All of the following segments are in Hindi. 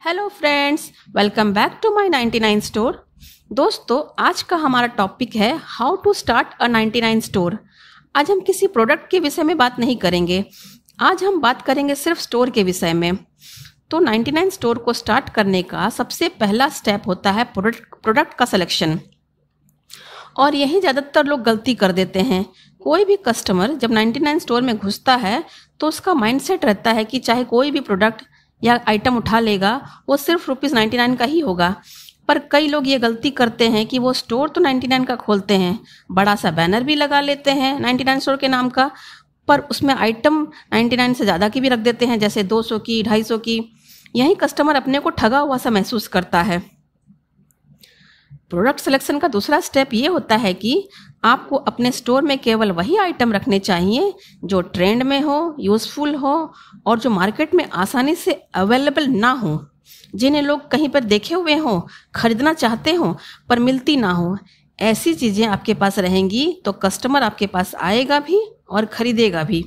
Hello friends, welcome back to my 99 store. दोस्तों, आज का हमारा टॉपिक है how to start a 99 store. आज हम किसी प्रोडक्ट के विषय में बात नहीं करेंगे, आज हम बात करेंगे सिर्फ स्टोर के विषय में। तो 99 स्टोर को स्टार्ट करने का सबसे पहला स्टेप होता है प्रोडक्ट का सिलेक्शन, और यही ज़्यादातर लोग गलती कर देते हैं। कोई भी कस्टमर जब 99 स्टोर में घुसता है तो उसका माइंडसेट रहता है कि चाहे कोई भी प्रोडक्ट या आइटम उठा लेगा वो सिर्फ ₹99 का ही होगा। पर कई लोग ये गलती करते हैं कि वो स्टोर तो 99 का खोलते हैं, बड़ा सा बैनर भी लगा लेते हैं 99 स्टोर के नाम का, पर उसमें आइटम 99 से ज़्यादा की भी रख देते हैं, जैसे 200 की, 250 की। यही कस्टमर अपने को ठगा हुआ सा महसूस करता है। प्रोडक्ट सिलेक्शन का दूसरा स्टेप ये होता है कि आपको अपने स्टोर में केवल वही आइटम रखने चाहिए जो ट्रेंड में हो, यूज़फुल हो और जो मार्केट में आसानी से अवेलेबल ना हो, जिन्हें लोग कहीं पर देखे हुए हों, खरीदना चाहते हों पर मिलती ना हो। ऐसी चीज़ें आपके पास रहेंगी तो कस्टमर आपके पास आएगा भी और ख़रीदेगा भी।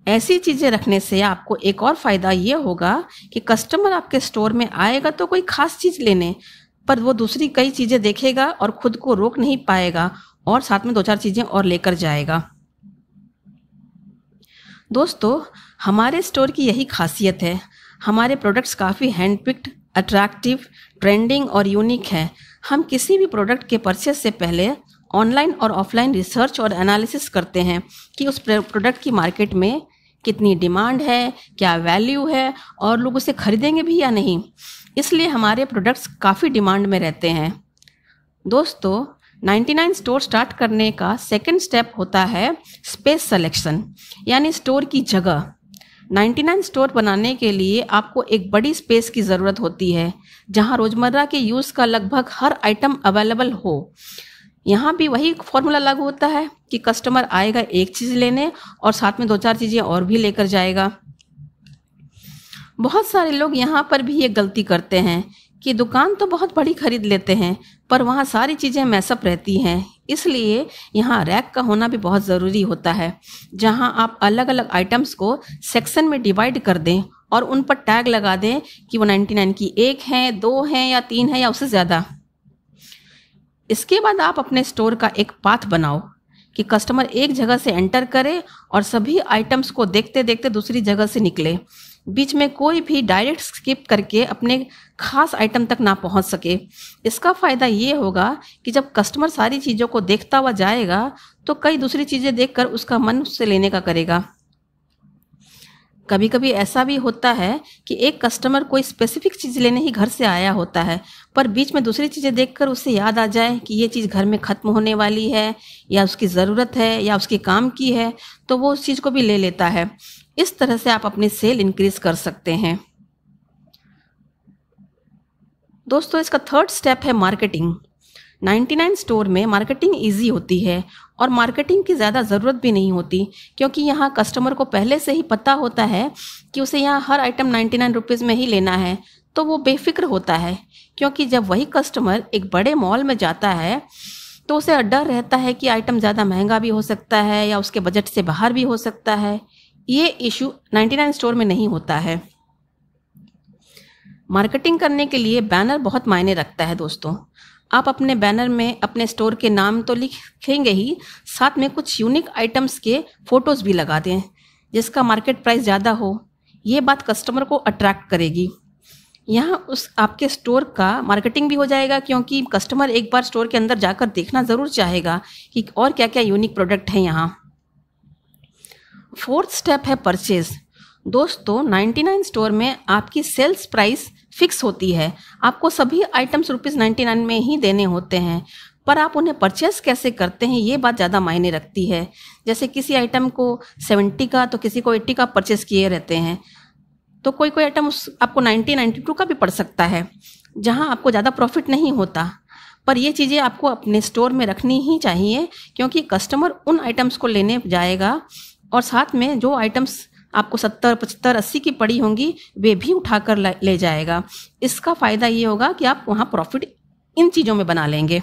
ऐसी चीज़ें रखने से आपको एक और फ़ायदा ये होगा कि कस्टमर आपके स्टोर में आएगा तो कोई ख़ास चीज़ लेने, पर वो दूसरी कई चीज़ें देखेगा और खुद को रोक नहीं पाएगा और साथ में 2-4 चीज़ें और लेकर जाएगा। दोस्तों, हमारे स्टोर की यही खासियत है। हमारे प्रोडक्ट्स काफ़ी हैंडपिक्ड, अट्रैक्टिव, ट्रेंडिंग और यूनिक हैं। हम किसी भी प्रोडक्ट के परचेस से पहले ऑनलाइन और ऑफलाइन रिसर्च और एनालिसिस करते हैं कि उस प्रोडक्ट की मार्केट में कितनी डिमांड है, क्या वैल्यू है और लोग उसे खरीदेंगे भी या नहीं। इसलिए हमारे प्रोडक्ट्स काफ़ी डिमांड में रहते हैं। दोस्तों, 99 स्टोर स्टार्ट करने का सेकंड स्टेप होता है स्पेस सिलेक्शन, यानी स्टोर की जगह। 99 स्टोर बनाने के लिए आपको एक बड़ी स्पेस की ज़रूरत होती है जहां रोज़मर्रा के यूज़ का लगभग हर आइटम अवेलेबल हो। यहाँ भी वही फॉर्मूला लागू होता है कि कस्टमर आएगा एक चीज़ लेने और साथ में 2-4 चीज़ें और भी लेकर जाएगा। बहुत सारे लोग यहाँ पर भी ये गलती करते हैं कि दुकान तो बहुत बड़ी खरीद लेते हैं पर वहाँ सारी चीज़ें मैसअप रहती हैं। इसलिए यहाँ रैक का होना भी बहुत ज़रूरी होता है, जहाँ आप अलग अलग आइटम्स को सेक्शन में डिवाइड कर दें और उन पर टैग लगा दें कि वो 99 की 1 है, 2 है या 3 है या उससे ज़्यादा। इसके बाद आप अपने स्टोर का एक पाथ बनाओ कि कस्टमर एक जगह से एंटर करे और सभी आइटम्स को देखते देखते दूसरी जगह से निकले। बीच में कोई भी डायरेक्ट स्किप करके अपने खास आइटम तक ना पहुंच सके। इसका फ़ायदा ये होगा कि जब कस्टमर सारी चीज़ों को देखता हुआ जाएगा तो कई दूसरी चीज़ें देखकर उसका मन उससे लेने का करेगा। कभी कभी ऐसा भी होता है कि एक कस्टमर कोई स्पेसिफिक चीज़ लेने ही घर से आया होता है, पर बीच में दूसरी चीज़ें देखकर उसे याद आ जाए कि ये चीज़ घर में ख़त्म होने वाली है या उसकी ज़रूरत है या उसके काम की है, तो वो उस चीज़ को भी ले लेता है। इस तरह से आप अपनी सेल इंक्रीज कर सकते हैं। दोस्तों, इसका थर्ड स्टेप है मार्केटिंग। 99 स्टोर में मार्केटिंग इजी होती है और मार्केटिंग की ज़्यादा ज़रूरत भी नहीं होती, क्योंकि यहाँ कस्टमर को पहले से ही पता होता है कि उसे यहाँ हर आइटम 99 रुपीज़ में ही लेना है, तो वो बेफिक्र होता है। क्योंकि जब वही कस्टमर एक बड़े मॉल में जाता है तो उसे डर रहता है कि आइटम ज़्यादा महंगा भी हो सकता है या उसके बजट से बाहर भी हो सकता है। ये इशू 99 स्टोर में नहीं होता है। मार्केटिंग करने के लिए बैनर बहुत मायने रखता है। दोस्तों, आप अपने बैनर में अपने स्टोर के नाम तो लिखेंगे ही, साथ में कुछ यूनिक आइटम्स के फोटोज़ भी लगा दें जिसका मार्केट प्राइस ज़्यादा हो। ये बात कस्टमर को अट्रैक्ट करेगी। यहाँ उस आपके स्टोर का मार्केटिंग भी हो जाएगा, क्योंकि कस्टमर एक बार स्टोर के अंदर जाकर देखना ज़रूर चाहेगा कि और क्या क्या यूनिक प्रोडक्ट हैं यहाँ। फोर्थ स्टेप है परचेज। दोस्तों, 99 स्टोर में आपकी सेल्स प्राइस फिक्स होती है। आपको सभी आइटम्स ₹99 में ही देने होते हैं, पर आप उन्हें परचेस कैसे करते हैं ये बात ज़्यादा मायने रखती है। जैसे किसी आइटम को 70 का तो किसी को 80 का परचेस किए रहते हैं, तो कोई कोई आइटम आपको 90-92 का भी पड़ सकता है, जहां आपको ज़्यादा प्रॉफिट नहीं होता। पर ये चीज़ें आपको अपने स्टोर में रखनी ही चाहिए, क्योंकि कस्टमर उन आइटम्स को लेने जाएगा और साथ में जो आइटम्स आपको 70, 75, 80 की पड़ी होंगी वे भी उठाकर ले जाएगा। इसका फ़ायदा ये होगा कि आप वहाँ प्रॉफिट इन चीज़ों में बना लेंगे।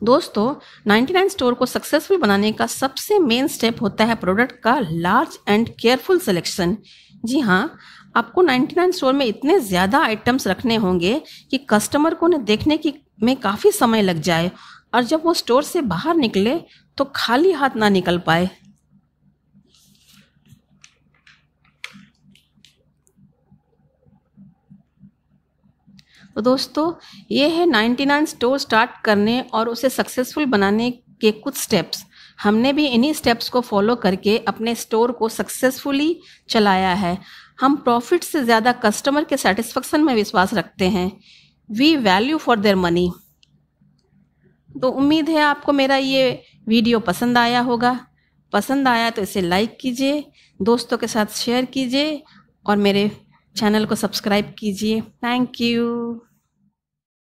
दोस्तों, 99 स्टोर को सक्सेसफुल बनाने का सबसे मेन स्टेप होता है प्रोडक्ट का लार्ज एंड केयरफुल सिलेक्शन, जी हाँ, आपको 99 स्टोर में इतने ज़्यादा आइटम्स रखने होंगे कि कस्टमर को उन्हें देखने की में काफ़ी समय लग जाए और जब वो स्टोर से बाहर निकले तो खाली हाथ ना निकल पाए। तो दोस्तों, ये है 99 स्टोर स्टार्ट करने और उसे सक्सेसफुल बनाने के कुछ स्टेप्स। हमने भी इन्हीं स्टेप्स को फॉलो करके अपने स्टोर को सक्सेसफुली चलाया है। हम प्रॉफिट से ज़्यादा कस्टमर के सेटिस्फेक्शन में विश्वास रखते हैं। We value for their money. तो उम्मीद है आपको मेरा ये वीडियो पसंद आया होगा। पसंद आया तो इसे लाइक कीजिए, दोस्तों के साथ शेयर कीजिए और मेरे चैनल को सब्सक्राइब कीजिए। Thank you.